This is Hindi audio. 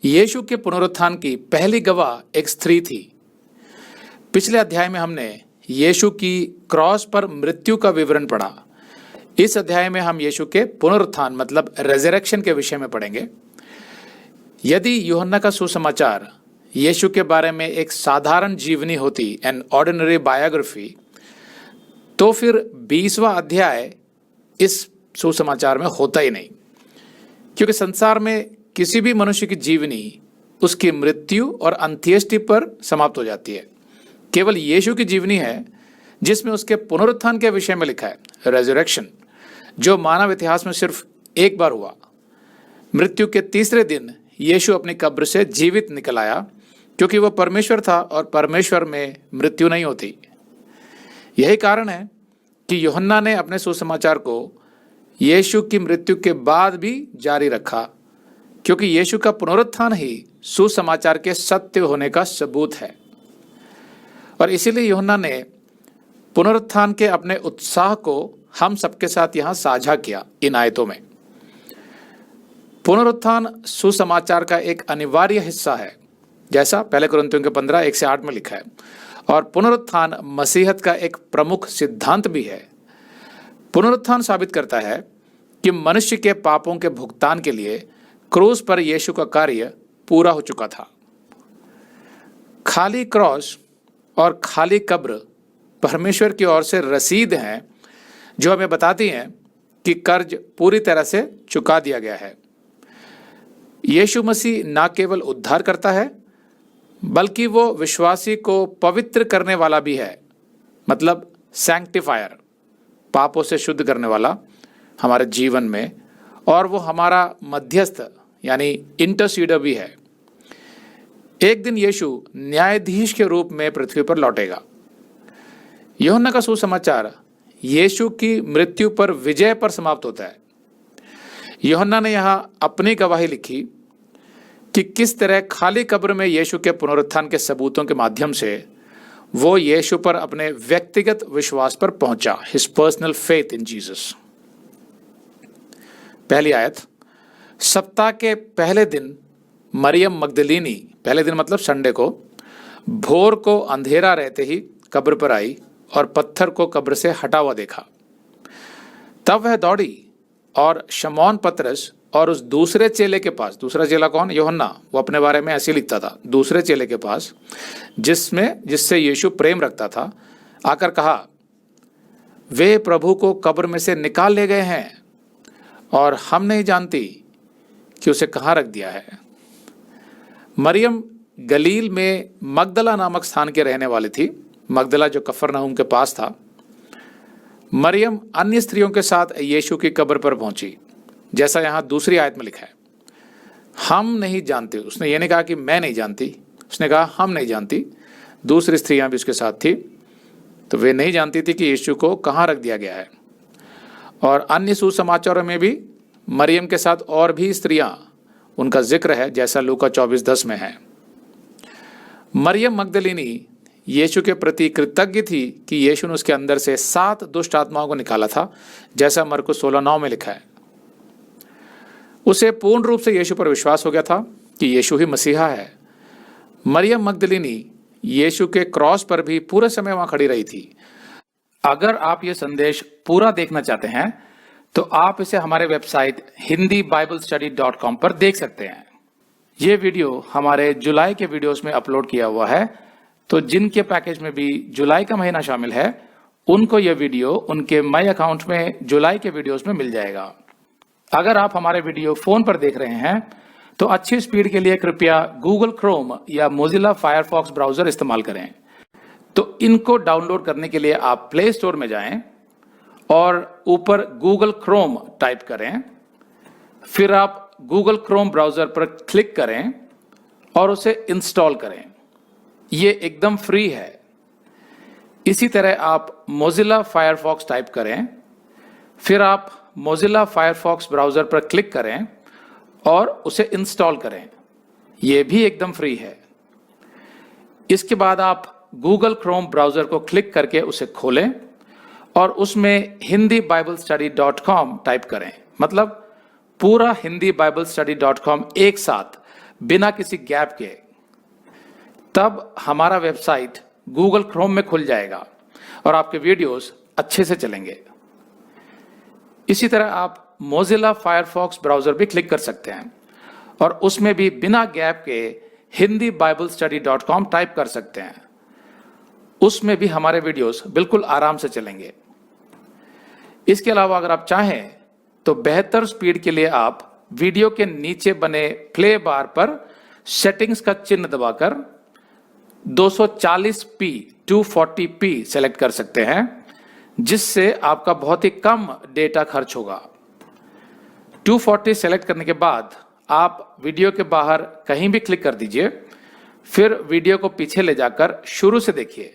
यीशु के पुनरुत्थान की पहली गवाह एक स्त्री थी। पिछले अध्याय में हमने यीशु की क्रॉस पर मृत्यु का विवरण पढ़ा। इस अध्याय में हम यीशु के पुनरुत्थान मतलब रेजरेक्शन के विषय में पढ़ेंगे। यदि यूहन्ना का सुसमाचार यीशु के बारे में एक साधारण जीवनी होती, एन ऑर्डिनरी बायोग्राफी, तो फिर 20वां अध्याय इस सुसमाचार में होता ही नहीं, क्योंकि संसार में किसी भी मनुष्य की जीवनी उसकी मृत्यु और अंत्येष्टि पर समाप्त हो जाती है। केवल यीशु की जीवनी है जिसमें उसके पुनरुत्थान के विषय में लिखा है, रेजरेक्शन, जो मानव इतिहास में सिर्फ एक बार हुआ। मृत्यु के तीसरे दिन यीशु अपनी कब्र से जीवित निकल आया, क्योंकि वह परमेश्वर था और परमेश्वर में मृत्यु नहीं होती। यही कारण है कि यूहन्ना ने अपने सुसमाचार को यीशु की मृत्यु के बाद भी जारी रखा, क्योंकि यीशु का पुनरुत्थान ही सुसमाचार के सत्य होने का सबूत है। और इसीलिए यूहन्ना ने पुनरुत्थान के अपने उत्साह को हम सबके साथ यहाँ साझा किया इन आयतों में। पुनरुत्थान सुसमाचार का एक अनिवार्य हिस्सा है, जैसा पहले कुरिन्थियों के 15:1-8 में लिखा है, और पुनरुत्थान मसीहत का एक प्रमुख सिद्धांत भी है। पुनरुत्थान साबित करता है कि मनुष्य के पापों के भुगतान के लिए क्रूस पर यीशु का कार्य पूरा हो चुका था। खाली क्रॉस और खाली कब्र परमेश्वर की ओर से रसीद हैं, जो हमें बताती हैं कि कर्ज पूरी तरह से चुका दिया गया है। यीशु मसीह न केवल उद्धार करता है, बल्कि वो विश्वासी को पवित्र करने वाला भी है, मतलब सैंक्टिफायर, पापों से शुद्ध करने वाला हमारे जीवन में, और वो हमारा मध्यस्थ यानी इंटरसीडर भी है। एक दिन यीशु न्यायाधीश के रूप में पृथ्वी पर लौटेगा। यूहन्ना का सुसमाचार यीशु की मृत्यु पर विजय पर समाप्त होता है। यूहन्ना ने यहाँ अपनी गवाही लिखी कि किस तरह खाली कब्र में यीशु के पुनरुत्थान के सबूतों के माध्यम से वो यीशु पर अपने व्यक्तिगत विश्वास पर पहुंचा, his personal faith in Jesus. पहली आयत, सप्ताह के पहले दिन मरियम मगदलीनी, पहले दिन मतलब संडे को, भोर को अंधेरा रहते ही कब्र पर आई और पत्थर को कब्र से हटा हुआ देखा। तब वह दौड़ी और शमौन पतरस और उस दूसरे चेले के पास, दूसरा चेला कौन? यूहन्ना, वो अपने बारे में ऐसे लिखता था, दूसरे चेले के पास जिससे यीशु प्रेम रखता था, आकर कहा, वे प्रभु को कब्र में से निकाल ले गए हैं और हम नहीं जानती कि उसे कहाँ रख दिया है। मरियम गलील में मगदला नामक स्थान के रहने वाली थी, मगदला जो कफरनहूम के पास था। मरियम अन्य स्त्रियों के साथ यीशु की कब्र पर पहुंची, जैसा यहाँ दूसरी आयत में लिखा है। हम नहीं जानते, उसने ये नहीं कहा कि मैं नहीं जानती, उसने कहा हम नहीं जानती। दूसरी स्त्रियां भी उसके साथ थी, तो वे नहीं जानती थी कि यीशु को कहाँ रख दिया गया है। और अन्य सुसमाचारों में भी मरियम के साथ और भी स्त्रियां, उनका जिक्र है, जैसा लूका 24:10 में है। मरियम मगदलीनी यीशु के प्रति कृतज्ञ थी कि यीशु ने उसके अंदर से 7 दुष्ट आत्माओं को निकाला था, जैसा मरकुस 16:9 में लिखा है। उसे पूर्ण रूप से यीशु पर विश्वास हो गया था कि यीशु ही मसीहा है। मरियम मगदलीनी यीशु के क्रॉस पर भी पूरे समय वहां खड़ी रही थी। अगर आप ये संदेश पूरा देखना चाहते हैं तो आप इसे हमारे वेबसाइट hindiBiblestudy.com पर देख सकते हैं। ये वीडियो हमारे जुलाई के वीडियोस में अपलोड किया हुआ है, तो जिनके पैकेज में भी जुलाई का महीना शामिल है, उनको यह वीडियो उनके माई अकाउंट में जुलाई के वीडियोस में मिल जाएगा। अगर आप हमारे वीडियो फोन पर देख रहे हैं तो अच्छी स्पीड के लिए कृपया गूगल क्रोम या मोजिला फायरफॉक्स ब्राउजर इस्तेमाल करें। तो इनको डाउनलोड करने के लिए आप प्ले स्टोर में जाएं और ऊपर गूगल क्रोम टाइप करें, फिर आप गूगल क्रोम ब्राउजर पर क्लिक करें और उसे इंस्टॉल करें। ये एकदम फ्री है। इसी तरह आप मोजिला फायरफॉक्स टाइप करें, फिर आप मोजिला फायरफॉक्स ब्राउजर पर क्लिक करें और उसे इंस्टॉल करें। यह भी एकदम फ्री है। इसके बाद आप गूगल क्रोम ब्राउजर को क्लिक करके उसे खोलें और उसमें hindiBiblestudy.com टाइप करें, मतलब पूरा hindiBiblestudy.com एक साथ बिना किसी गैप के, तब हमारा वेबसाइट गूगल क्रोम में खुल जाएगा और आपके वीडियोस अच्छे से चलेंगे। इसी तरह आप मोजिला फायरफॉक्स ब्राउजर भी क्लिक कर सकते हैं और उसमें भी बिना गैप के hindiBiblestudy.com टाइप कर सकते हैं। उसमें भी हमारे वीडियोस बिल्कुल आराम से चलेंगे। इसके अलावा अगर आप चाहें तो बेहतर स्पीड के लिए आप वीडियो के नीचे बने प्ले बार पर सेटिंग्स का चिन्ह दबाकर 240p 240p सेलेक्ट कर सकते हैं, जिससे आपका बहुत ही कम डेटा खर्च होगा। 240 सेलेक्ट करने के बाद आप वीडियो के बाहर कहीं भी क्लिक कर दीजिए, फिर वीडियो को पीछे ले जाकर शुरू से देखिए।